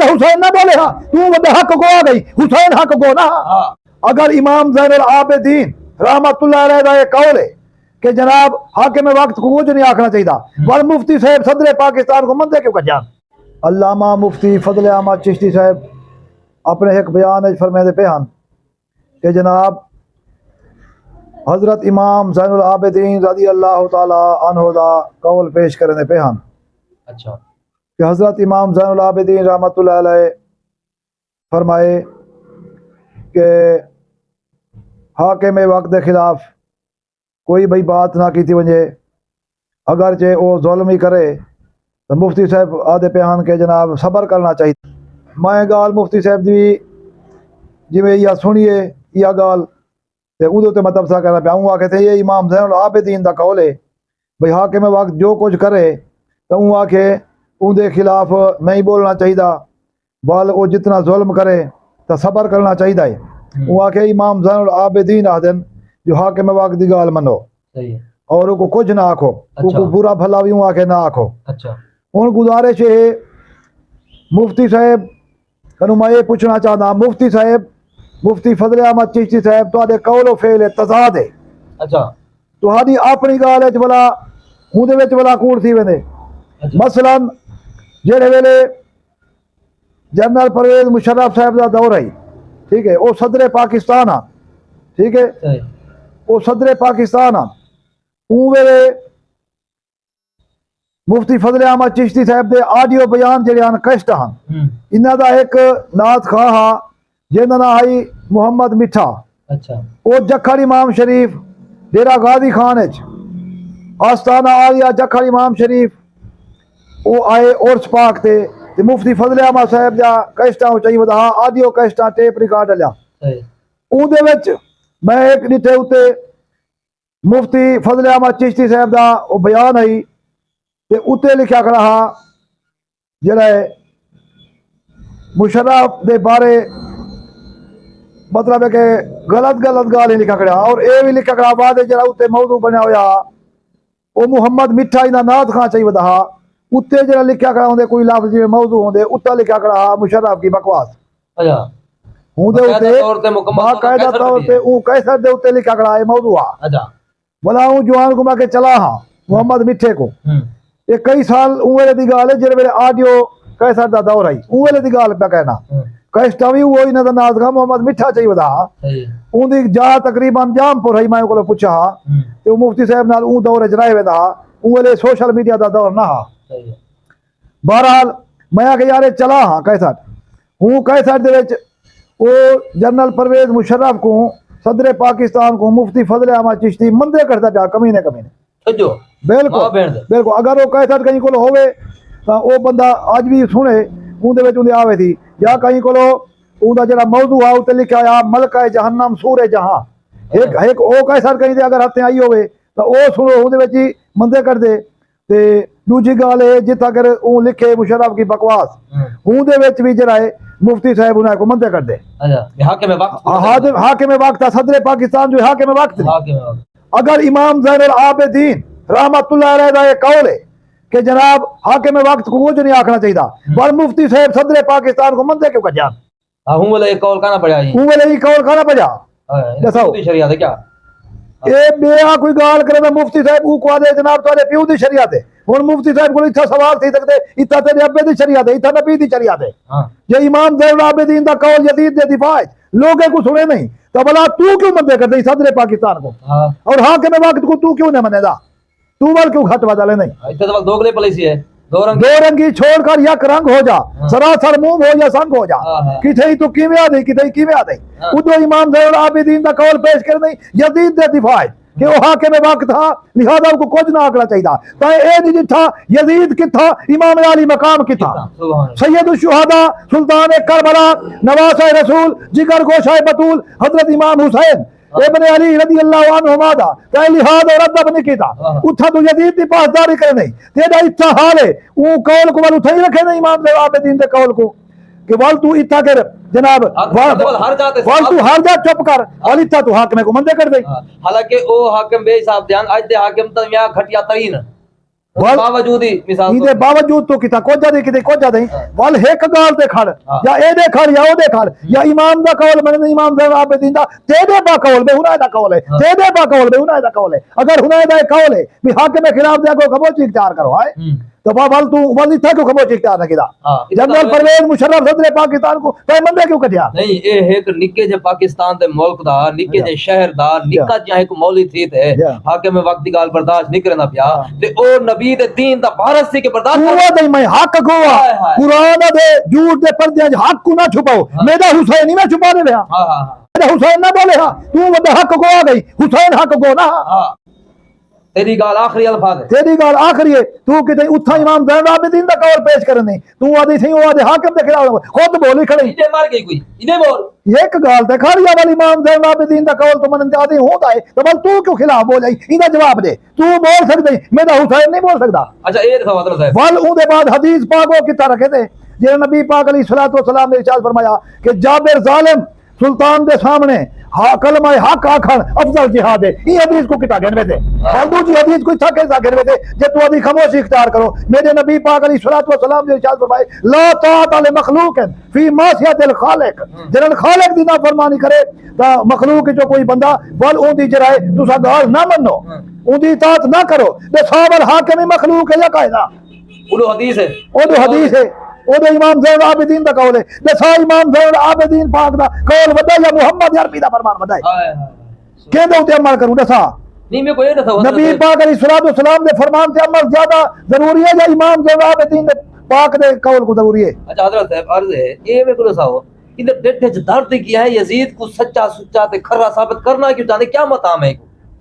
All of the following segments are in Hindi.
हुसैन ना बोले हाँ तू हक को आ गई, हुसैन हक को ना। अगर इमाम ज़ैनुल आबिदीन रहमतुल्लाह अलैह का कौल है कि जनाब हाकिम वक्त को कुछ नहीं आखना चाहिए, वल मुफ्ती साहब सदर पाकिस्तान को मंदे क्यों कर जान। अल्लामा मुफ्ती फजल अहमद चिश्ती साहब अपने एक बयान फरमाते पे हैं कि जनाब हजरत इमाम ज़ैनुल आबिदीन रज़ी अल्लाह ताला अन्हु दा कौल पेश करने पे हैं। अच्छा कि हजरत इमाम ज़ैनुल आबिदीन रहमतुल्लाह अलैह फरमाए कि हाकिम वक्त के खिलाफ कोई भाई बात ना की थी वजे, अगर जे वो जुल्म ही करे तो मुफ्ती साहब आदे प्यान के जनाब सबर करना चाहिए। मैं गाल मुफ्ती साहब जी जिमें या सुनिए या गाल तो उदो तो मैं तबसरा करना पाऊँ आखे थे ये इमाम ज़ैनुल आबिदीन दा कौल है भाई हाकिम वक्त जो कुछ करे तो वो आखे उनके खिलाफ नहीं बोलना चाहिए, बल वो जितना जुल्म करे तो सबर करना चाहिए। वो आखे इमाम ज़ैनुल आबिदीन आदन जो हाकिम वक्त की गाल मनो और उनको कुछ ना आखो। अच्छा। बुरा भला भी आखे ना आखो। अच्छा। हूँ गुजारिश है मुफ्ती साहब कनु मैं ये पूछना चाहता, मुफ्ती साहब मुफ्ती फजल अहमद चिश्ती साहब तो कौलो फेल है तजाद है। अच्छा तुहाडी अपनी गाल है भला उहदे विच भला कूड़ थी वेंदे। मसलन जेड़े वेले जनरल परवेज मुशर्रफ साहब का दौर है, ठीक है, वो सदर पाकिस्तान आ, ठीक है, वो सदर पाकिस्तान आ, ऊ वेले मुफ्ती फजल अहमद चिश्ती साहब के ऑडियो बयान जेड़े हैं कैस्ट हैं, इन्हां दा एक नात खां हा जिंदा ना आई मुहम्मद मिठा। अच्छा वो जखड़ इमाम शरीफ डेरा गाजी खान आस्ताना आलिया जखड़ इमाम शरीफ वो आए उर्स पाक ते मुफ्ती फजल अहमद साहब जा कैस्टा चई वधा ऑडियो कैस्टा टेप रिकॉर्ड लिया उहदे विच मैं एक डिठे उत्ते मुफ्ती फजल अहमद चिश्ती साहब दा वो बयान आई ते उत्ते लिखा खड़ा हा जेड़ा मुशर्रफ दे बारे मतलब है कि गलत गलत गाल लिखा खड़ा और ये भी लिखा खड़ा बाद जरा उत्ते मौजू बनया होया वो मुहम्मद मिठा इना नात खां चई वधा उत्ते जरा लिखा खड़ा होंदे कोई लफ्ज जिवें मौजू होंदे उत्ता लिखा खड़ा मुशर्रफ की बकवास। अच्छा हुंदे उत्ते बाकायदा तौर पे ऊ कैसर दे उत्ते लिखा खड़ा है मौजू आ। अच्छा भला ऊ जवान को मैं चला हां मुहम्मद मिठे को ये कई साल उवेले दी गाल है जेड़े वेले ऑडियो कैसर दा दौर आई उवेले दी गाल पे कहना कैस्टा भी वो इना दा नाज का मुहम्मद मिठा चई वधा उंदी जा तकरीबन जामपुर है मैं को पूछा ते मुफ्ती साहब नाल ऊ दौर जराए वेदा उवेले सोशल मीडिया दा दौर ना हा। बहरहाल मैं आके यार चला हाँ कैसर हूँ कैसर दे विच वो जनरल परवेज मुशर्रफ को सदर पाकिस्तान को मुफ्ती फजल अहमद चिश्ती मंदे करता पिया कमीने कमीने। बिल्कुल बिल्कुल अगर वो कैसर कहीं को होवे तो वो बंदा अज भी सुने उहदे विच उहदे आवे थी या कहीं को उहदा जेड़ा मौजू आ उत्ते लिखा आ मलका जहन्नम सूर जहां एक ओ कैसर कहीं दे अगर हथे आई होवे तो ओ सुनो उहदे विच ही मंदे कर दे ते दूजी गाल है जित अगर ऊ लिखे मुशर्रफ की बकवास उहदे विच भी जरा है मुफ्ती साहब उन्हें को मंदे कर दे। अच्छा हाकिम वक्त सदर पाकिस्तान जो हाकिम वक्त अगर इमाम ज़ैनुल आबिदीन रहमतुल्लाह अलैह दा कौल है कि जनाब हाकिम वक्त को कुछ नहीं आखना चाहिए, पर मुफ्ती साहब सदर पाकिस्तान को मंदे क्यों कर जान। हूं वाले कौल खाना पड़ा हूं वाले कौल खाना पड़ा दसाओ शरीयत है क्या ए बेया कोई गाल करे ना मुफ्ती साहब ऊ को दे जनाब तोरे प्यू दी शरीयत है हुन मुफ्ती साहब को इतना सवाल थी सकते इतना तेरे अब्बे दी शरीयत है इतना नबी दी शरीयत है। ये इमाम ज़ैनुल आबिदीन दा कौल यजीद दे दिफा लोगे को सुने नहीं तो भला तू क्यों मंदे कर दे सदर पाकिस्तान को और हाकिम वक्त को तू क्यों नहीं मनेदा, तू वाल क्यों घट वाले नहीं इतना तो दोगले पॉलिसी है दो रंगी छोड़कर यक रंग हो जा सरासर मुंह हो या संग हो जा किथे तो कीमिया दे किथे कीमिया दे उदो इमाम ज़ैनुल आबिदीन दा कौल पेश कर नहीं यजीद दे दिफा कि वो हाकिम वक्त था लिहाजा उनको कुछ ना आंकना चाहिए तो ए नहीं था यजीद किथा इमाम अली मकाम किथा सैयद शुहदा सुल्तान करबला नवास रसूल जिगर गोशाए बतूल हजरत इमाम हुसैन इब्न अली रज़ी अल्लाहु अन्हु मादा कह लिहाज और अदब नहीं कीता उठा तो यजीद दी पासदारी करे नहीं तेरा इतना हाल है वो कौल को वाल उठाई रखे नहीं इमाम ज़ैनुल आबिदीन दे कौल को कि वाल तू इतना कर जनाब वाल तू हर जा चुप कर वाल इतना तू हाकिम को मंदे कर दे। हालांकि ओ हाकिम बेहिसाब ध्यान आज दे हाकिम तो या घटिया तरीन बावजूद ही मिसाल इहदे बावजूद तू किता कोजा दी किते कोजा दई वल एक गाल ते खड़ या एदे खड़ या ओदे खड़ या इमाम दा कौल मन इमाम ज़ैन आबिदीन दा तेदे बा कौल बे हुना दा कौल है तेदे बा कौल बे हुना दा कौल है अगर हुना दा कौल है भी हाकिम के खिलाफ दे को खबोच इख्तियार करो है तो वल तू वल इथा को खबोच इख्तियार न किदा जनरल परवेज मुशर्रफ सदर पाकिस्तान को ते मंदे क्यों कटिया नहीं ए एक निके जे पाकिस्तान दे मुल्क दा निके जे शहर दा निका जे एक मौली थी थे हाकिम वक्त दी गाल बर्दाश्त नहीं करना पिया ते ओ नबी दे दीन दा भारत से के बर्दाश्त हुआ दई मैं हक गोवा कुरान दे झूठ दे पर्दे हक को ना छुपाओ मेरा हुसैन नहीं मैं छुपा दे हां हां मेरा हुसैन ना बोले हां तू वदा हक गोवा गई हुसैन हक गो ना हां तेरी गाल आखिरी अल्फाज है तेरी गाल आखिरी है तू किते उठा इमाम ज़ैन आबिदीन दा कौल पेश करने तू आदी थी ओ आदे हाकिम दे खिलाफ खुद बोली खड़ी इने मार गई कोई इने बोल एक गाल ते खड़िया वाली इमाम ज़ैन आबिदीन दा कौल तो मन आदी होता है तो बल तू क्यों खिलाफ बोल आई इदा जवाब दे तू बोल सकदे मेरा हुसैन नहीं बोल सकदा अच्छा ए देखो हजरत साहब वल उदे बाद हदीस पाक वो किता रखे थे जे नबी पाक अलैहिस्सलातु वस्सलाम ने इरशाद फरमाया कि जाबिर जालिम सुल्तान दे सामने हा कलमा हक आखन अफजल जिहाद है ई हदीस को किता गिनवे थे फालतू जी हदीस को इथा कैसा गिनवे थे जे तू आदि खामोशी इख्तियार करो मेरे नबी पाक अलैहिस्सलातु वस्सलाम ने इरशाद फरमाए ला ताअत अल मखलूक फी मासियतिल खालिक जनन खालिक दी नाफरमानी करे ता मखलूक जो कोई बंदा वल ओंदी जराए तुसा गाल ना मनो ओंदी इताअत ना करो ते सावल हाकिम मखलूक है या कायदा उलो हदीस है ओदो हदीस है ओदे इमाम ज़ैन आबिदीन दा कौल है दसा इमाम ज़ैन आबिदीन पाक दा कौल वदा या मुहम्मद अरबी दा फरमान वदा हाय केदे उते अमल करूं दसा नहीं मैं कोई दसा नबी पाक अलैहिस्सलातु वस्सलाम दे फरमान ते अमल ज्यादा जरूरी है या इमाम ज़ैन आबिदीन दे पाक दे कौल को जरूरी है अच्छा हजरत साहब अर्ज है ये मैं को दसाओ इधर डेठे च दर्द किया है यजीद को सच्चा सुच्चा ते खरा साबित करना क्यों चाहते क्या मताम है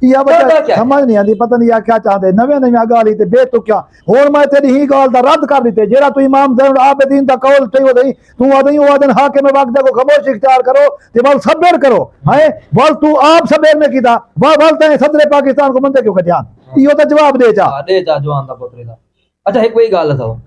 या बच्चा समझ नहीं आती पता नहीं या क्या चाहते नवे नवे गाली ते बे तो क्या हुन मैं तेरी ही गाल दा रद्द कर दिते जेड़ा तू इमाम ज़ैन आबिदीन दा कौल ते वदई तू आदई ओ आदन हाकिम वक्त को खामोश इख्तियार करो ते वल सब्र करो है वल तू आप सब्र ने कीता वल ते सदर पाकिस्तान को मंदे क्यों कटिया इयो तो जवाब दे जा जवान दा पुत्र दा अच्छा एक कोई गाल दसाओ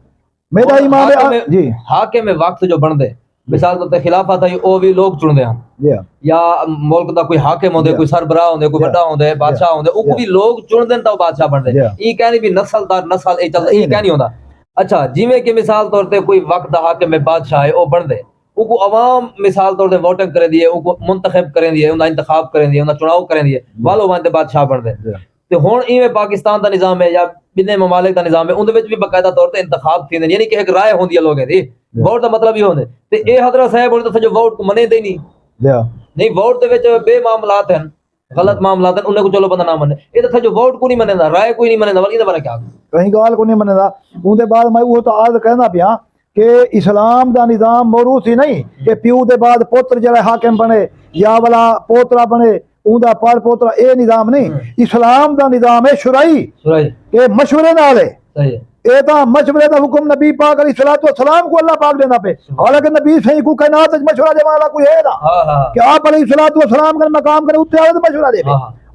मेरा इमाम जी हाकिम वक्त जो बनदे मिसाल तो खिलाफत है ओ भी लोग चुनदे हैं या मुल्क दा कोई हाकिम होंदे कोई सरबराह होंदे कोई बड़ा होंदे बादशाह होंदे ओ भी लोग चुनदे ता बादशाह बनदे ई कहनी भी नस्ल दर नस्ल ए चल ई कहनी होंदा अच्छा जिवें कि मिसाल तौर ते कोई वक्त दा हाकिम बादशाह है ओ बनदे उको अवाम मिसाल तौर ते वोटिंग करे दिए उको मुंतखब करे दिए उनका इंतखाब करे दिए उनका चुनाव करे दिए वालो वंदे बादशाह बनदे ते हुन इवें पाकिस्तान दा निजाम है या बिने ममालिक दा निजाम है उनदे विच भी बाकायदा तौर ते इंतखाब थींदे यानी कि एक राय होंदी है लोगों दी वोट दा मतलब ये होंदे ते ए हजरत साहब हुन तो जो वोट को मने दे नहीं वोट दे विच बे मामलात हैं गलत मामलात हैं उन्हें को चलो बंदा ना मने ए तो जो वोट को नहीं मनेदा राय कोई नहीं मनेदा वल इदा बारे क्या कहीं गाल को नहीं मनेदा उनदे बाद मैं वो तो आज कहना पिया कि इस्लाम दा निजाम मौरूस ही नहीं कि प्यू दे बाद पुत्र जरा हाकिम बने या वाला पोतरा बने उनका पर पोतरा ए निजाम नहीं इस्लाम दा निजाम है शुराई के मशवरे नाल है सही है ए ता मशवरे दा हुक्म नबी पाक अलैहिस्सलातु वस्सलाम को अल्लाह पाक देना पे हालांकि नबी सही को कायनात च मशवरा दे वाला कोई है ना कि आप अलैहिस्सलातु वस्सलाम का मकाम करे उत्ते आवे तो मशवरा दे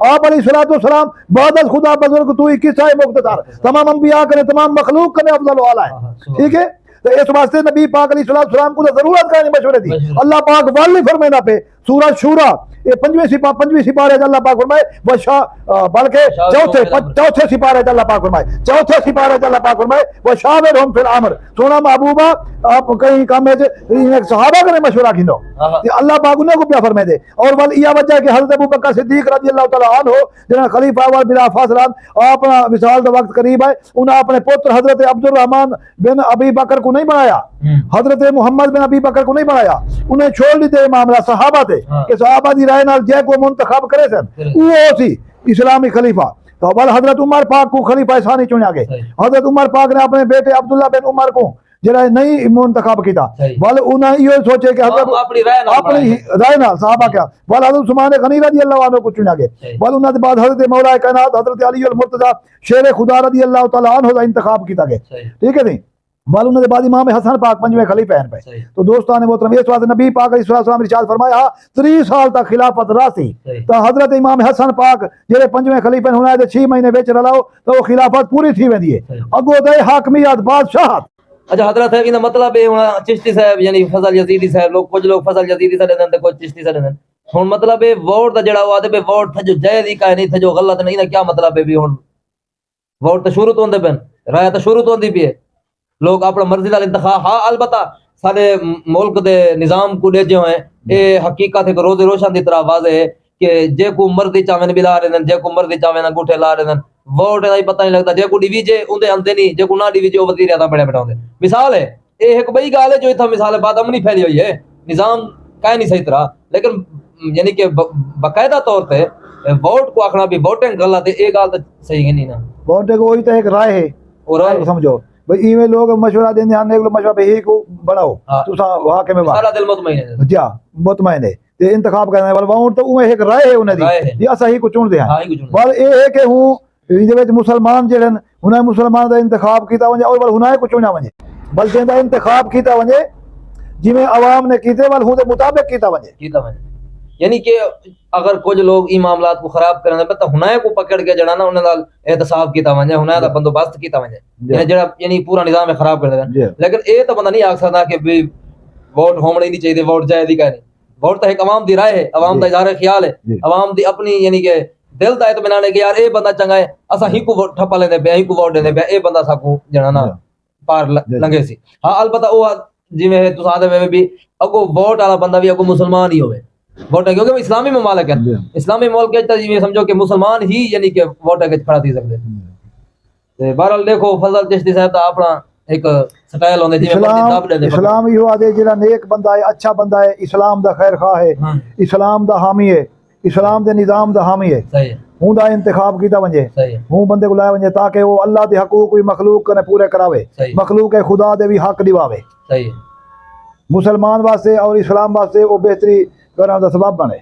आप अलैहिस्सलातु वस्सलाम बाद खुदा बुजुर्ग तू ही किसा है मुख्तसार तमाम अंबिया करे तमाम मखलूक करे अफजल वाला है ठीक है तो इस वास्ते नबी पाक अलैहिस्सलातु वस्सलाम को जरूरत का मशवरे दी अल्लाह पाक वाली फरमाना पे सूरह शूरा ये पंजवें सिपारे अल्लाह पाक फरमाए वशा बल्कि चौथे सिपारे अल्लाह पाक फरमाए चौथे सिपारे अल्लाह पाक फरमाए वशाविरहुम फिल अम्र सोना महबूबा आप कहीं काम में सहाबा करे मशवरा किंदो अल्लाह पाक उन्हें को क्या फरमाए दे और वल इया वजह कि हजरत अबू बकर सिद्दीक रजी अल्लाह तआला अन्हु जना खलीफा वल बिला फासला अपना विसाल दा वक्त करीब है उन्हें अपने पुत्र हजरत अब्दुल रहमान बिन अबी बकर को नहीं बनाया हजरत मोहम्मद बिन अबी बकर को नहीं बनाया उन्हें छोड़ दी मामला सहाबा थे कि सहाबा दी राय नाल जे को मुंतखब करे सन वो सी इस्लामी खलीफा तो बल हजरत उमर पाक को खलीफा सानी चुनिया गए हजरत उमर पाक ने अपने बेटे अब्दुल्ला बिन उमर को जरा नहीं मुंतखब किया बल उन्हें यो सोचे कि हजरत अपनी राय नाल सहाबा क्या बल हजरत उस्मान गनी रजी अल्लाह अन्हु को चुनिया गए बल उन्हें बाद हजरत मौला कायनात हजरत अली अल मुर्तजा शेर खुदा रजी अल्लाह तआला अन्हु दा इंतखाब किया गया ठीक है नहीं बल उन्होंने बाद इमाम हसन पाक पंजवें खलीफे हैं पे तो दोस्तों ने मोहतरम इस वास्ते नबी पाक अलैहिस्सलाम इरशाद फरमाया 30 साल तक खिलाफत रासी तो हजरत इमाम हसन पाक जेरे पंजवें खलीफे होना है 6 महीने बेच रलाओ तो वो खिलाफत पूरी थी वेंदी है अगो दे हाकमियत बादशाहत अच्छा हजरत साहब इना मतलब है हुन चिश्ती साहब यानी फजल यजीदी साहब लोग कुछ लोग फजल यजीदी से देते कुछ चिश्ती से देते हुन मतलब है वोट दा जड़ा वादे पे वोट था जो जायज ही का नहीं था जो गलत नहीं ना क्या मतलब है भी हुन वोट तो शुरू तो होंदे पेन राय तो शुरू तो होंदी भी है लोग अपना मर्जी का इंतखाब हाँ अलबत्ता सारे मुल्क दे निजाम को जो है ये हकीकत एक रोज रोशन की तरह वाजे है कि जे को मर्जी चावे भी ला रहे हैं जे को मर्जी चावे ना अंगूठे ला रहे हैं वोट का ही पता नहीं लगता जे को डिवीजे उनके आंदे नहीं जे को ना डिवीजे वो वजीर आज़म बड़े बैठा मिसाल है ये एक बड़ी गाल है जो इतना मिसाल है बात अमनी फैली हुई है निजाम कह नहीं सही तरह लेकिन यानी कि बाकायदा तौर पर वोट को आखना भी वोटिंग गलत है ये गाल तो सही है नहीं ना वोट को वही तो एक राय है और राय समझो भाई इवें लोग मशवरा देने आने को मशवरा भाई को बढ़ाओ हाँ। तुसा वहां के में सारा दिल मुतमईन है जा मुतमईन है ते इंतखाब करने वाला वोट तो उमे एक राय है उन्हें राय है। दी असा ही को चुन दे हाँ, ही कुछ पर ए है कि हूं इदे विच मुसलमान जेड़े उन्हें मुसलमान दा इंतखाब कीता वने और उन्हें को चुना वने बल जेंदा इंतखाब कीता वने जिवें अवाम ने कीते वाल हूं दे मुताबिक कीता वने यानी कि अगर कुछ लोग इन मामलात को खराब करने तो हुनाए को पकड़ के जड़ा ना उन्हें नाल एहतसाब कीता वने हुनाए दा बंदोबस्त कीता वने यानी जड़ा यानी पूरा निजाम है खराब कर देना लेकिन ए तो बंदा नहीं आख सकदा कि भी वोट होने नहीं चाहिए वोट जायज ही कहनी वोट तो एक अवाम दी राय है अवाम दा इजहार ख्याल है अवाम दी अपनी यानी कि दिल दा इत्मीनान है कि यार ए बंदा चंगा है असा ही को ठप्पा लेंदे पे ही को वोट देंदे पे ए बंदा साकू जड़ा ना पार लंघे सी हां अलबत्ता ओ जिवें तुसा दे भी अगो वोट वाला बंदा भी अगो मुसलमान ही होवे वोट क्योंकि इस्लामी ममालिक है इस्लामी मुल्क के जिवें समझो कि मुसलमान ही यानी कि वोट के खड़ा थी सकदे ते बहरहाल देखो फजल चिश्ती साहब दा अपना एक स्टाइल होंदे जिवें इस्लाम ही आदे जेड़ा नेक बंदा है अच्छा बंदा है इस्लाम दा खैर खा है इस्लाम दा हामी है इस्लाम दे निजाम दा हामी है सही है हूं दा इंतखाब कीता वंजे हूं बंदे को लाया वंजे ताकि वो अल्लाह दे हकूक कोई मखलूक कने पूरे करावे मखलूक है खुदा दे भी हक दिवावे सही है मुसलमान वास्ते और इस्लाम वास्ते वो बेहतरी करने दा सबब बने।